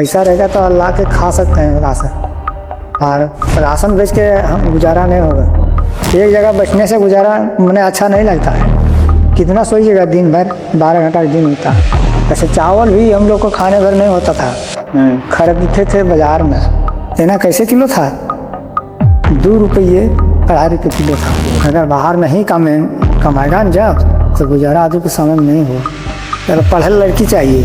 पैसा रहेगा तो ला के खा सकते हैं राशन, और राशन बेच के हम गुजारा नहीं होगा। एक जगह बैठने से गुजारा मैंने अच्छा नहीं लगता है। कितना सोइएगा, दिन भर 12 घंटा दिन होता है। वैसे चावल भी हम लोग को खाने भर नहीं होता था, खरीदते थे बाजार में। लेना कैसे किलो था? 2 रुपये 2.5 रुपये किलो था। अगर बाहर नहीं कमाएगा न जब, तो गुजारा आदमी के समय में नहीं हो। चलो पढ़ल लड़की चाहिए,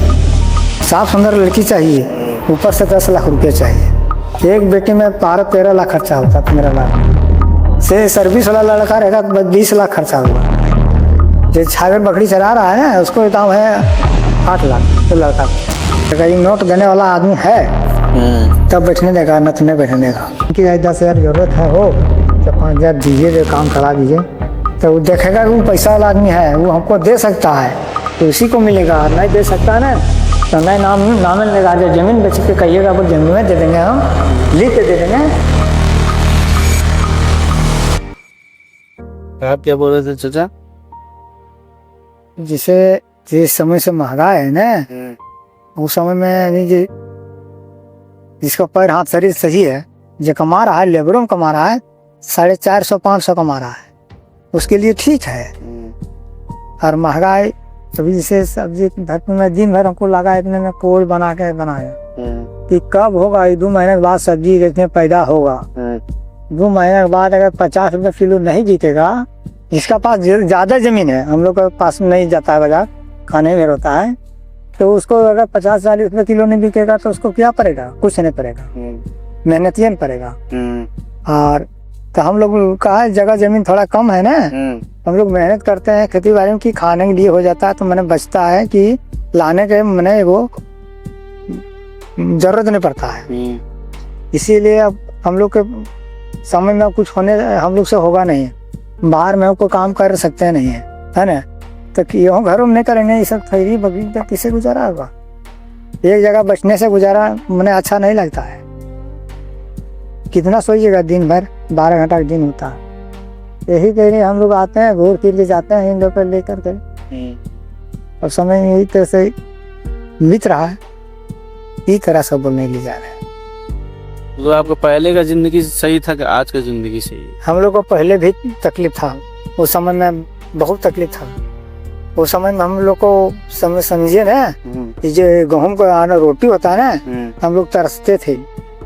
साफ सुंदर लड़की चाहिए, ऊपर से 10 लाख रुपये चाहिए। एक बेटे में 12-13 लाख खर्चा होता, 15 लाख से सर्विस वाला लड़का रहेगा तो 20 लाख खर्चा होगा। जो छागर बकरी चला रहा है ना, उसको दाम है 8 लाख। तो लड़का अगर ये नोट देने वाला आदमी है तब बैठने देगा, न तो नहीं बैठने देगा। कि 10,000 जरूरत है हो तो 5,000 दीजिए, जो काम करा दीजिए। तो वो देखेगा कि वो पैसा वाला आदमी है, वो हमको दे सकता है तो उसी को मिलेगा। नहीं दे सकता ना तो नहीं नाम लेगा। जो जमीन बेच के कहिएगा वो जमीन में दे देंगे, हम लिख के दे देंगे। आप क्या बोल रहे थे चाचा? जिसे जिस समय से महंगा है ना, उस समय में जिसका पैर हाथ शरीर सही है, जो कमा रहा है, लेबरों में कमा रहा है 450-500 कमा रहा है, उसके लिए ठीक है। और महंगाई तभी जैसे सब्जी धरती में दिन भर हमको लगा इतने में कोल बना के बनाया कि कब होगा, 2 महीने के बाद सब्जी इतने पैदा होगा। 2 महीने के बाद अगर 50 रुपये किलो नहीं बिकेगा, जिसका पास ज्यादा जमीन है, हम लोग के पास नहीं जाता है बाजार, खाने में होता है, तो उसको अगर 50-40 रुपये किलो नहीं बिकेगा तो उसको क्या पड़ेगा? कुछ नहीं पड़ेगा, मेहनतियन पड़ेगा। और तो हम लोग का जगह जमीन थोड़ा कम है ना, हम लोग मेहनत करते हैं खेती बाड़ी में कि खाने के लिए हो जाता है, तो मैंने बचता है कि लाने के मैंने वो जरूरत नहीं पड़ता है। इसीलिए अब हम लोग के समय में कुछ होने हम लोग से होगा नहीं, बाहर में कोई काम कर सकते नहीं है ना। तो क्यों घरों में नहीं करेंगे ये सब खैरी बकरी का, किसे गुजारा होगा? एक जगह बचने से गुजारा मैंने अच्छा नहीं लगता है। कितना सोइएगा, दिन भर 12 घंटा दिन होता है। यही कह हम लोग आते हैं, घूर फिर के जाते हैं इन लोग पर लेकर के, और समय यही तरह से बीत रहा है। इस तरह सब बोलने ले जा रहे हैं। तो आपको पहले का जिंदगी सही था कि आज का जिंदगी सही है? हम लोग को पहले भी तकलीफ था, उस समय में बहुत तकलीफ था। उस समय में हम लोग को समझिए ना, जो गेहूं का आना रोटी होता है ना, हम लोग तरसते थे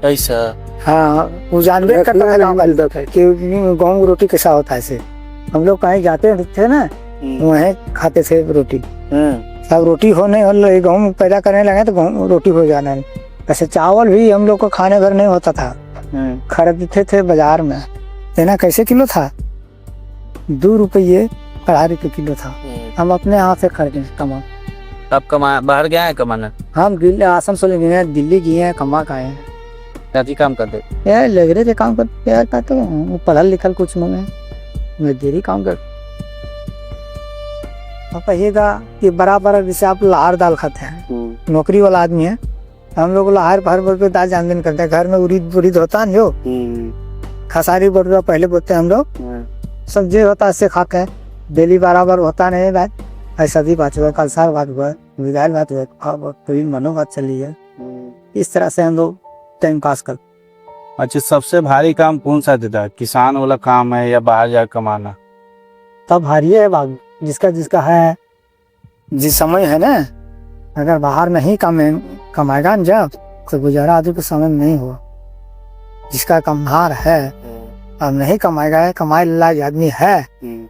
ऐसा। हाँ, वो जानबे करता था कि गेहूं रोटी कैसा होता है। ऐसे हम लोग कहीं जाते थे ना, वहीं खाते थे रोटी। अब रोटी हो नहीं हो, गेहूं पैदा करने लगे तो गेहूं रोटी हो जाना है। वैसे चावल भी हम लोग को खाने भर नहीं होता था, खरीदते थे बाजार में। लेना कैसे किलो था? 2 रुपये 2.5 रुपये किलो था। हम अपने हाथ से खरीदे कमा। आप बाहर गए हैं कमाना? हम आसनसोल गए हैं, दिल्ली गए हैं, कमा के आए हैं। क्या काम करते? यार लग रहे थे काम करते यार, का तो पढ़ल लिखल कुछ नहीं है, मैं देरी काम कर। आप कहिएगा कि बराबर जैसे आप लाहर दाल खाते हैं, नौकरी वाला आदमी है, हम लोग लाहर भर के दाल जानबीन करते हैं। घर में उड़ीद होता है जो खसारी बटुरा पहले बोलते हैं हम लोग, सब्जी होता है, इससे खाते हैं। डेली बराबर होता नहीं है, ऐसा भी बात हुआ, कल साल बात हुआ, विदाई बात हुआ, कभी मनो बात चली है। इस तरह से हम लोग टाइम पास कर। अच्छा, सबसे भारी काम कौन सा देता है? किसान वाला काम है या बाहर जाकर कमाना? तब भारी है बाबू, जिसका है, जिस समय है ना, अगर बाहर नहीं कमाएगा न जब, तो गुजारा आदमी के समय में नहीं हो। जिसका कमार है अब नहीं कमाएगा, कमाए लायक आदमी है,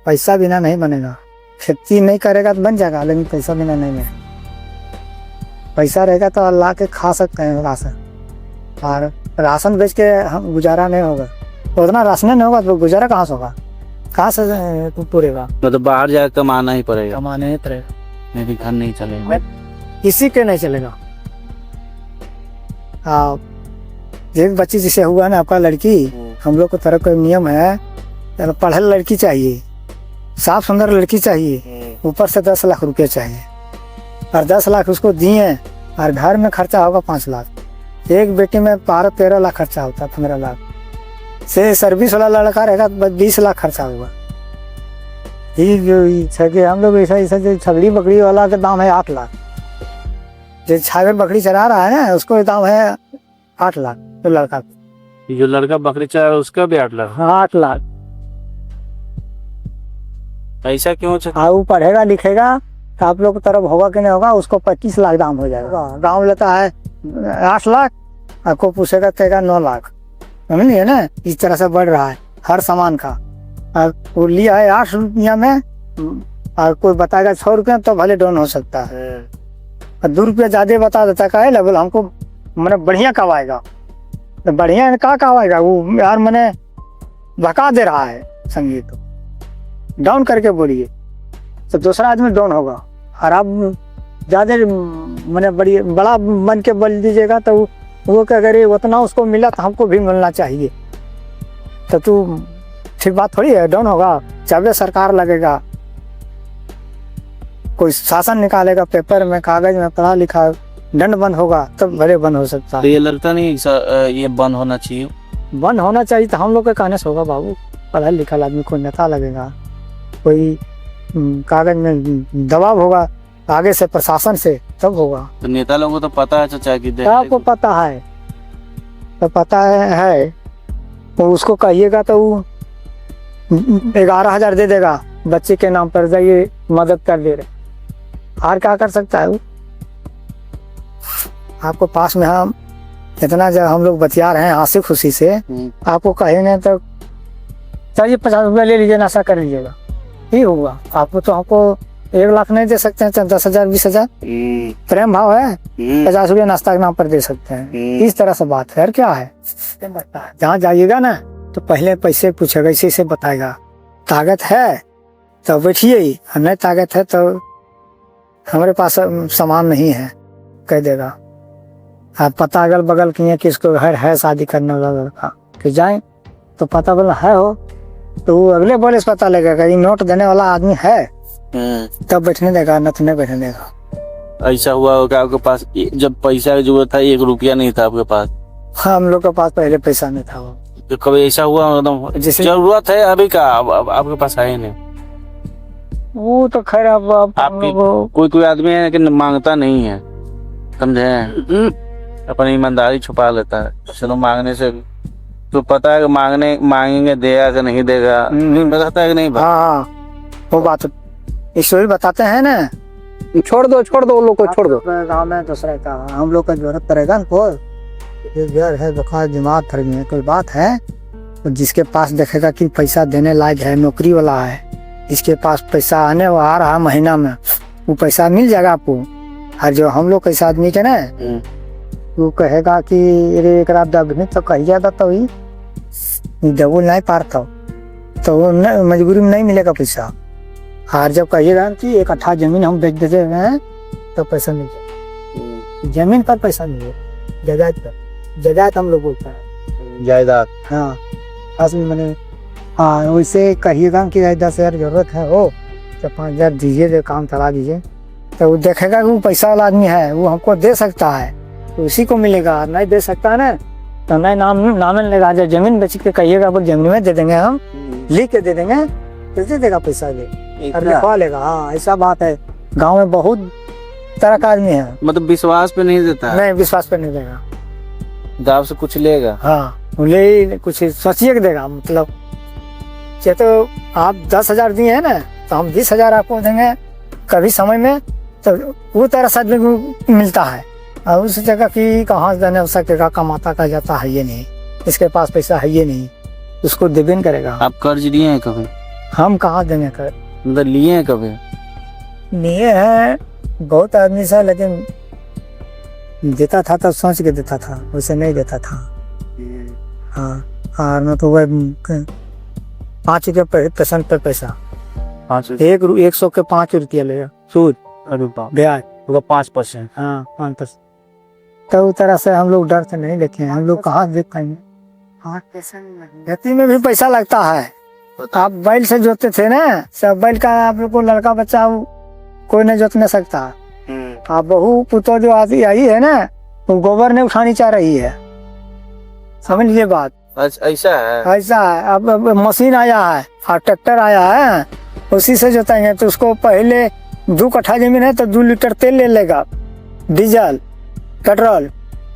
पैसा बिना नहीं बनेगा। खेती नहीं करेगा तो बन जाएगा, लेकिन पैसा बिना नहीं बनेगा। पैसा रहेगा तो ला के खा सकते हैं राशन, और राशन बेच के हम गुजारा नहीं होगा। उतना राशन नहीं होगा तो गुजारा कहाँ से होगा? कहाँ से पूरेगा? मतलब बाहर जाकर कमाना ही पड़ेगा। कमाना ही पड़ेगा, नहीं घर नहीं चलेगा, किसी के नहीं चलेगा। एक बच्ची जिसे हुआ ना आपका लड़की, हम लोग को तरफ का नियम है, पढ़ल लड़की चाहिए, साफ सुंदर लड़की चाहिए, ऊपर से 10 लाख रुपये चाहिए। और 10 लाख उसको दिए, और घर में खर्चा होगा 5 लाख। एक बेटे में 12-13 लाख खर्चा होता है, 15 लाख से सर्विस वाला लड़का रहेगा तो 20 लाख खर्चा होगा। ये जो हम लोग ऐसा जो छगड़ी बकरी वाला का दाम है 8 लाख। जो छागर बकरी चरा रहा है ना, उसको दाम है 8 लाख तो लड़का को। जो लड़का बकरी चला रहा है, उसका भी 8 लाख। हाँ 8 लाख। ऐसा क्यों? हाँ वो पढ़ेगा लिखेगा तो आप लोग की तरफ होगा कि नहीं होगा, उसको 25 लाख दाम हो जाएगा। गाँव लेता है 8 लाख, आपको पूछेगा तेगा 9 लाख। समझिए ना, इस तरह से बढ़ रहा है हर सामान का। वो लिया है 8 रुपया में और कोई बताएगा 6 रुपया तो भले डाउन हो सकता है, और 2 रुपया ज्यादा बता देता है लेवल हमको मैंने बढ़िया कवाएगा। तो बढ़िया का कवाएगा वो यार, मैंने भगा दे रहा है संगीत तो डाउन करके बोलिए तो दूसरा आदमी डाउन होगा। और आप ज्यादा मैंने बड़ा मन के बोल दीजिएगा तो वो क्या करे, उतना उसको मिला तो हमको भी मिलना चाहिए, तो तू ठीक बात थोड़ी है। डाउन होगा जब सरकार लगेगा, कोई शासन निकालेगा पेपर में कागज में पढ़ा लिखा दंड बंद होगा तब भले बंद हो सकता है। तो ये लगता नहीं ये बंद होना चाहिए? बंद होना चाहिए तो हम लोग के कहने से होगा बाबू। पढ़ा लिखा आदमी कोई नेता लगेगा, कोई कागज में दबाव होगा आगे से प्रशासन से, तब होगा। तो नेता लोगों को तो पता है चाचा कि आपको पता है तो पता है वो उसको कहिएगा तो वो 11,000 दे देगा बच्चे के नाम पर, जाइए मदद कर दे रहे। और क्या कर सकता है वो? आपको पास में हम इतना जब हम लोग बतिया रहे हैं हंसी खुशी से, आपको कहेंगे तो चलिए 50 रुपया ले लीजिए, नशा कर लीजिएगा, ही होगा। आपको तो हमको 1 लाख नहीं दे सकते हैं, 10,000 20,000 प्रेम भाव है, 50 रुपया नाश्ता के नाम पर दे सकते हैं। इस तरह से बात है। क्या है जहाँ जाइएगा ना तो पहले पैसे पूछेगा, इसे इसे बताएगा। ताकत है तो बैठिए, नहीं ताकत है तो हमारे पास सामान नहीं है कह देगा। आप पता अगल बगल किए किसको घर है शादी करने वाला लड़का कि जाए तो पता बोला है हो, तो वो अगले बोले से पता लगेगा ये नोट देने वाला आदमी है, तब बैठने देगा, न तो नहीं बैठने देगा। ऐसा हुआ होगा आपके पास जब पैसा की जरूरत था 1 रुपया नहीं था आपके पास? हाँ हम लोग के पास पहले पैसा नहीं था। वो तो कभी ऐसा हुआ एकदम जैसे जरूरत है अभी का अब आपके पास है ही नहीं? वो तो खैर अब आपकी कोई आदमी है कि मांगता नहीं है, समझे, अपनी ईमानदारी छुपा लेता है। चलो मांगने से तो पता है कि मांगेंगे देगा कि नहीं देगा, बताता है कि नहीं? हाँ वो बात ईश्वरी बताते हैं ना। छोड़ दो उन लोग को, छोड़ दो। गाँव में दूसरे का हम लोग का जरूरत पड़ेगा ना, घर है बुखार दिमाग थर में कोई बात है तो जिसके पास देखेगा कि पैसा देने लायक है, नौकरी वाला है, इसके पास पैसा आने आ रहा महीना में, वो पैसा मिल जाएगा आपको। और जो हम लोग कैसे आदमी के ना वो कहेगा कि अरे एक रात दबने तो कही जाता तो ही डबल नहीं पारता तो वो मजबूरी में नहीं मिलेगा पैसा। और जब कहिएगा कि 1 कट्ठा जमीन हम बेच देते हैं तो पैसा मिल जाएगा। जमीन पर पैसा मिले, जायदाद हम लोग बोलते हैं, जायदाद। हाँ मैंने हाँ वैसे कहिएगा कि 10,000 जरूरत है हो तो 5,000 दीजिए, काम चला दीजिए, तो वो देखेगा कि वो पैसा वाला आदमी है, वो हमको दे सकता है तो उसी को मिलेगा। नहीं दे सकता है ना तो नहीं नाम लेगा। जब जमीन बेच के कहिएगा वो जमीन में दे देंगे, हम लिख के दे देंगे तो दे देगा पैसा, लिखवा लेगा। हाँ ऐसा बात है। गाँव में बहुत तरह का आदमी है, मतलब विश्वास पे नहीं देता है? नहीं विश्वास पे नहीं देगा, गाँव से कुछ लेगा। हाँ ले कुछ सोचिए के देगा। मतलब तो आप 10,000 दिए है ना तो हम 20,000 आपको देंगे कभी समय में, तो वो तरह से आदमी को मिलता है। और उस जगह की कहाँ से देने हो सकेगा, कमाता का जाता है ये नहीं, इसके पास पैसा है ये नहीं, उसको देवे नहीं करेगा। आप कर्ज लिए हैं कभी? हम कहाँ देंगे कर, मतलब लिए हैं कभी? लिए हैं बहुत आदमी से, लेकिन देता था तब सोच के देता था, वैसे नहीं देता था। हाँ और न तो वह 5 रुपये % पर पैसा, 100 के 5 रुपया लेगा सूद ब्याज, 5%। हाँ 5%। तो उस तरह से हम लोग डर से नहीं लेते हैं। हम लोग कहाँ देख पाएंगे, खेती में भी पैसा लगता है। आप बैल से जोतते थे ना, सब बैल का आप लोग को लड़का बच्चा कोई नहीं जोत नहीं सकता। आप बहू पुतो जो आती आई है ना वो गोबर नहीं उठानी चाह रही है, समझ लीजिए बात। ऐसा है? ऐसा है। अब मशीन आया है और ट्रैक्टर आया है, उसी से जोतेंगे। तो उसको पहले 2 कट्ठा जमीन है तो 2 लीटर तेल ले लेगा, डीजल, पेट्रोल,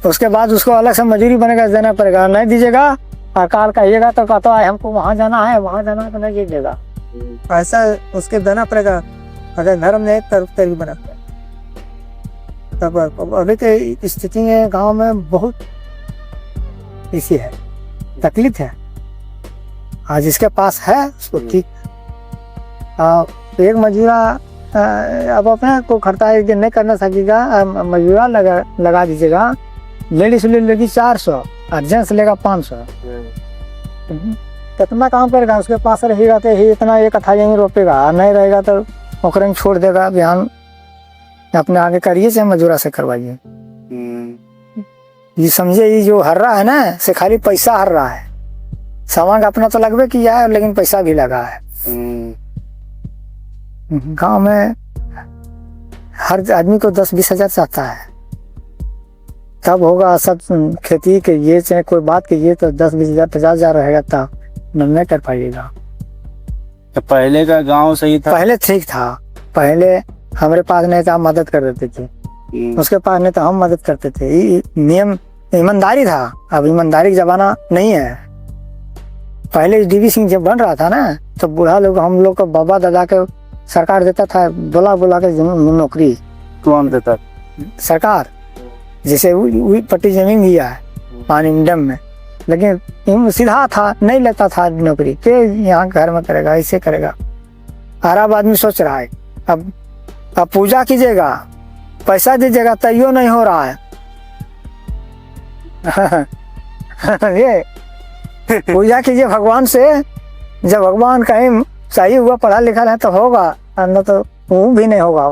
उसके बाद उसको अलग से मजदूरी बनेगा देना पड़ेगा। नहीं दीजिएगा और काल कहिएगा तो कहता है हमको वहाँ जाना है, वहाँ जाना है तो नहीं दीजिएगा, ऐसा उसके देना पड़ेगा। अगर नरम नहीं तभी बना तब। अभी की स्थिति में गांव में बहुत इसी है, तकलीफ है। आज जिसके पास है उसको ठीक। एक मजदूरा अब अपने को खर्चा है नहीं करना सकेगा, मजदूरा लगा दीजिएगा। लेडीज लेगी 400 और जेंट्स लेगा 500। कितना काम करेगा? उसके पास रहेगा तो ही इतना एक कथा यहीं रोपेगा, नहीं रहेगा तो ओकरे में छोड़ देगा। बिहान अपने आगे करिए चाहे मजदूरा से करवाइए। ये समझे, ये जो हर रहा है ना से खाली पैसा हर रहा है। सामान अपना तो लगभग किया है लेकिन पैसा भी लगा है। गांव में हर आदमी को 10-20 हजार चाहता है, तब होगा सब। खेती के ये चाहे कोई बात के ये तो 10-20 हजार 50 हजार रहेगा तब नहीं कर पाइएगा। तो पहले का गांव सही था? पहले ठीक था। पहले हमारे पास नहीं था, मदद कर देते थे। उसके पास नहीं तो हम मदद करते थे। नियम ईमानदारी था। अब ईमानदारी का जमाना नहीं है। पहले डीवी सिंह जब बन रहा था ना तो बूढ़ा लोग हम लोग को बाबा दादा के सरकार देता था बुला के नौकरी। कौन देता? सरकार। जैसे पट्टी जमीन दिया है पानी डैम में, लेकिन सीधा था, नहीं लेता था नौकरी के यहाँ घर में करेगा, ऐसे करेगा। अरब आदमी सोच रहा है अब पूजा कीजिएगा, पैसा दीजिएगा, तैयो नहीं हो रहा है। ये पूजा कीजिए भगवान से, जब भगवान कहीं सही हुआ पढ़ा लिखा है तो होगा, न तो वो भी नहीं होगा।